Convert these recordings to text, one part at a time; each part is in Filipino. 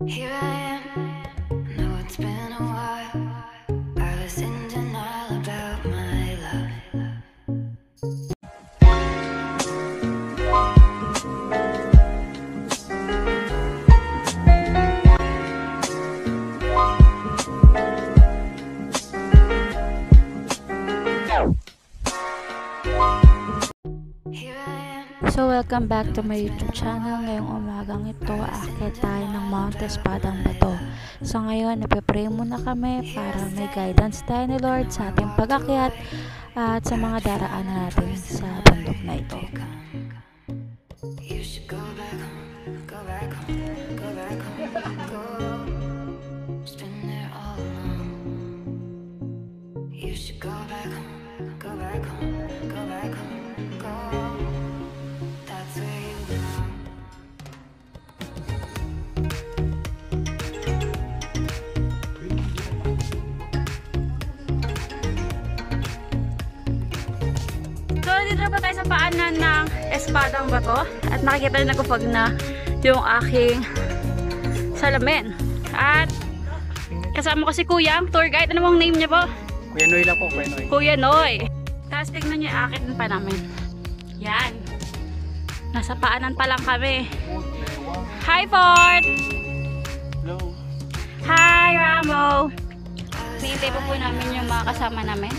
Here I am, know it's been a while. I was in denial about my love. So welcome back to my YouTube channel. Ngayong umagang ito, aakyat tayo ng Mount Espadang Bato. So ngayon, nagpe-pray muna kami para may guidance tayo ni Lord sa ating pag-akyat at sa mga daraanan natin sa bundok na ito. So, dito na po tayo sa paanan ng Espadang Bato at nakikita nyo nagupag na yung aking salamin. At kasama ko si Kuya, tour guide. Ano mong name niya po? Kuya Noy lang po, Kuya Noy. Kuya Noy. Tapos tignan nyo yung akin pa namin. Yan. Nasa paanan pa lang kami. Hi, Fort! Hello. Hi, Ramo! Hinihintay po namin yung mga kasama namin.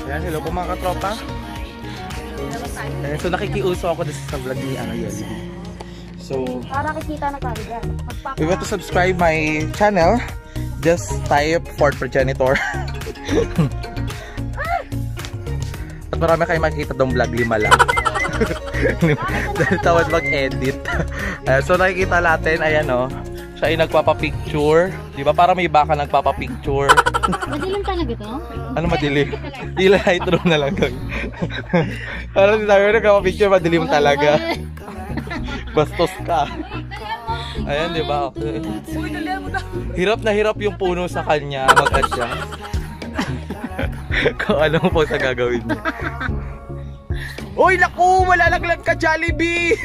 Ayan, hello po mga katropa. So nakikiuso ako sa vlog ni Yeli. So, Para kikita na tayo dyan. if you want to subscribe my channel, just type Fort Progenitor. At marami kayo makikita dong vlog, 5 lang. Dahil tawad mag-edit. So nakikita natin, ayan o. Siya ay nagpapapicture. Di ba? Para may baka nagpapapicture. Madilim talaga to? Ano madilim? Di lightroom na lang gawin. Parang di tayo nagpapapicture, madilim talaga. Bastos ka. Ayan, di ba? Okay. Hirap na hirap yung puno sa kanya mag-adjust. Kung ano po sa gagawin niya. Uy, naku! Malalaglag ka, Jollibee!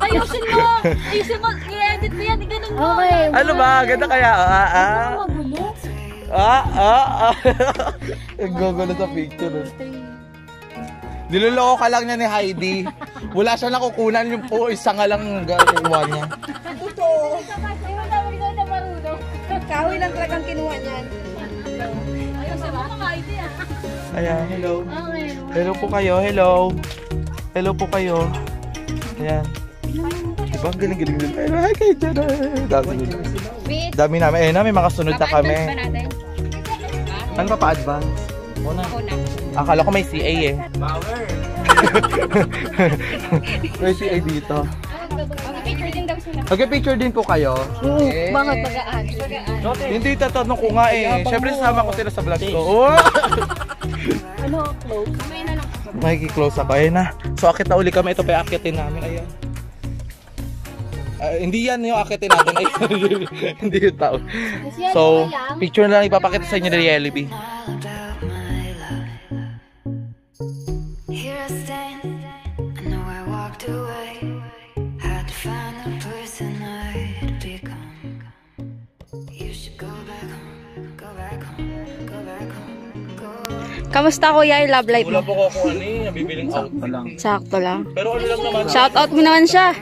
Ayusin mo! Ayusin mo! I-edit mo yan! Ganun mo! Okay. Ano ba? Ganda kaya? Ang gugulo sa picture. Niloloko ka lang niya ni Heidi. Wala siya nakukunan yung po, isa nga lang kukuha niya. Totoo! Kahoy lang talagang kinuha niyan. Ayusin mo mga idea. Ayan, hello. Okay. Hello po kayo, hello. Hello po kayo. Ayan. Diba, ang galing-galing din tayo. Hi kayo dyan. Dami namin. Ayun na, may mga sunod na kami. Ano pa pa-advance? Una. Akala ko may CA eh. Power! May CA dito. Mag-picture din daw sila. Mag-picture din po kayo. Bakit magaan? Hindi, tatanong ko nga eh. Siyempre sasama ko sila sa vlog ko. Oh! Ano, close? Kamay na lang. Makiki-close ako. Ayun na. So akit na uli kami. Ito pa yung akitin namin. Ayun. Hindi yan yung akitin natin. Ayun. Hindi yung tao. So, picture na lang ipapakita sa inyo ni Yeli. Here I stand, I know I walked away. Had to find the person I'd become. You should go back home, go back home, go back home, go. Kamusta kuya yung love life Wala mo? po ko kung ano eh. Nabibiling out lang. Sakto lang. Pero ano lang naman. Shout out mo naman siya.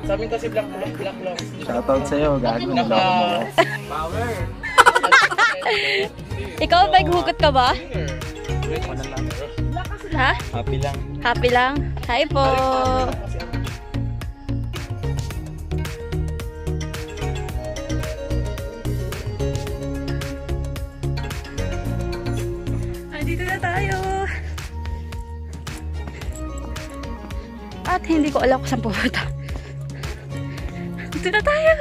Sa amin kasi black lang. Shoutout sa'yo, gago na Power! Ikaw, naghugot ka ba? Ha? Happy lang. Happy lang? Hi po! Dito na tayo! At hindi ko alam kung saan pupunta. Dito na tayo!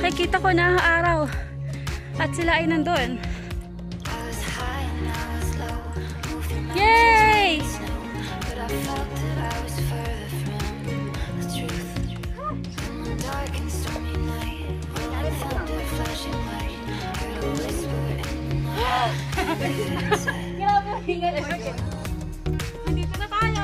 Nakikita ko na ang araw. At sila ay nandun. Yay! Dark and stormy night, I found a flashing light, heard a whisper Grabe yung hingal. Nandito na tayo.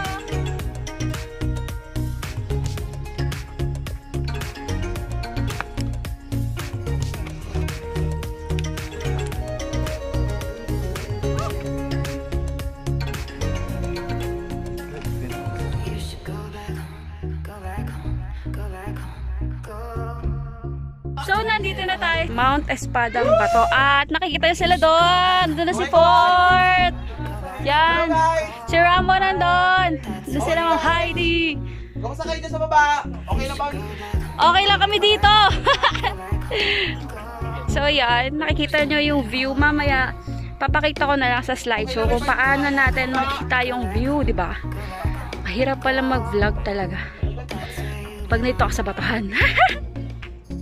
You should go back home, go back home, go back home, go. So, nandito na tayo. Mount Espadang Bato. At nakikita nyo sila doon. Doon na si Fort. Yan. Si Ramo nandun. Doon sila mga Heidi. Kamusta kayo dyan sa baba? Okay na ba? Okay lang kami dito. So, yan. Nakikita nyo yung view. Mamaya, papakita ko na lang sa slideshow kung paano natin makita yung view, di ba? Mahirap pala mag-vlog talaga. Pag nito ako sa batuhan.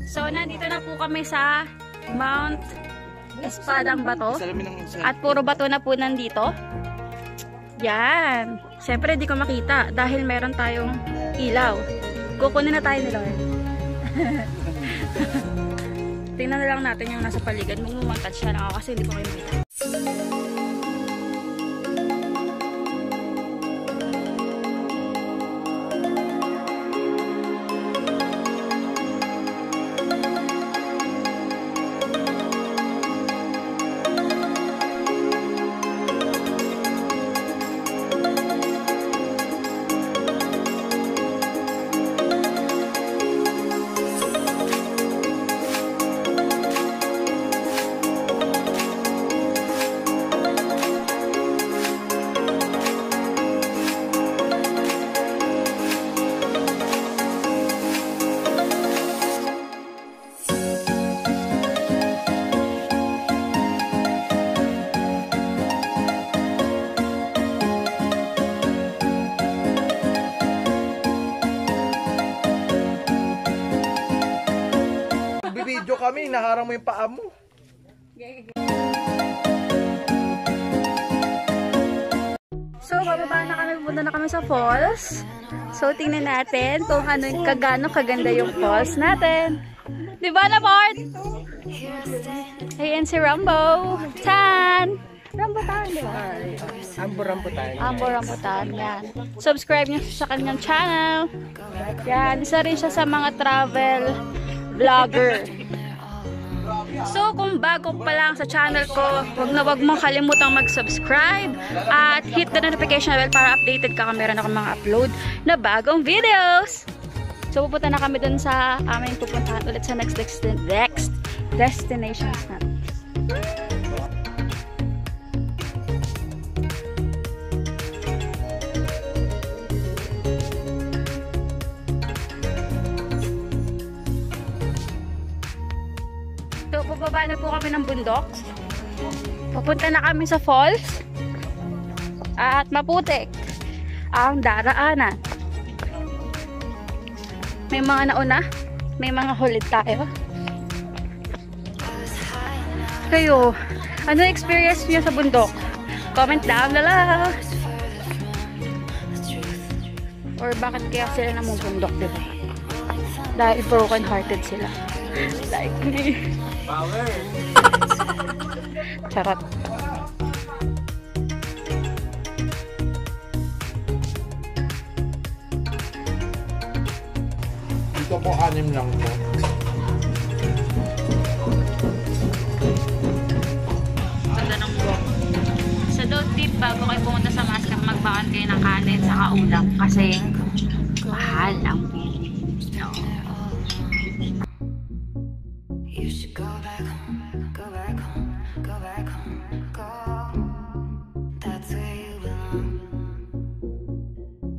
So, nandito na po kami sa Mount Espadang Bato. At puro bato na po nandito. Yan. Siyempre, di ko makita dahil meron tayong ilaw. Kukunin na tayo ni Lord. Tingnan na lang natin yung nasa paligid. Mag-montage siya lang ako kasi hindi ko kayo makita. Video kami, naharang mo yung paa mo. So, bababa na kami, pupunta na kami sa falls. So, tingnan natin kung ano yung kaganda yung falls natin. Di ba na, Port? Ayan si Rambo. Tan! Rambutan, di ba? Ambo rambutan. Ambo Rambutan, yan. Subscribe nyo sa kanyang channel. Yan, isa rin siya sa mga travel vlogger. So, kung bago pa lang sa channel ko, wag mong kalimutang mag-subscribe at hit the notification bell para updated ka kung meron akong mga upload na bagong videos. So, pupunta na kami dun sa aming pupuntahan ulit sa next destinations natin. So, pababa na po kami ng bundok. Papunta na kami sa falls. At maputik ang daraanan. May mga nauna. May mga hulit tayo. Kayo, ano experience niyo sa bundok? Comment down below. Or bakit kaya sila namubundok, diba? Dahil broken hearted sila. Like me. Power! Charot. Dito po 6 lang po. Ganda ng walk. Sa Don't Tip, bago kayo pumunta sa Mascap, magbakan kayo ng kanin sa kaulam kasi mahal ang bilhin. No. You should go back home, go back home, go back home, go. That's where you belong.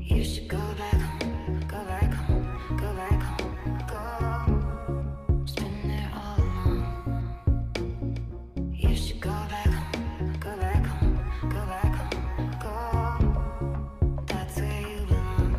You should go back home, go back home, go back home, go. Spend it all alone. You should go back home, go back home, go back home, go. That's where you belong.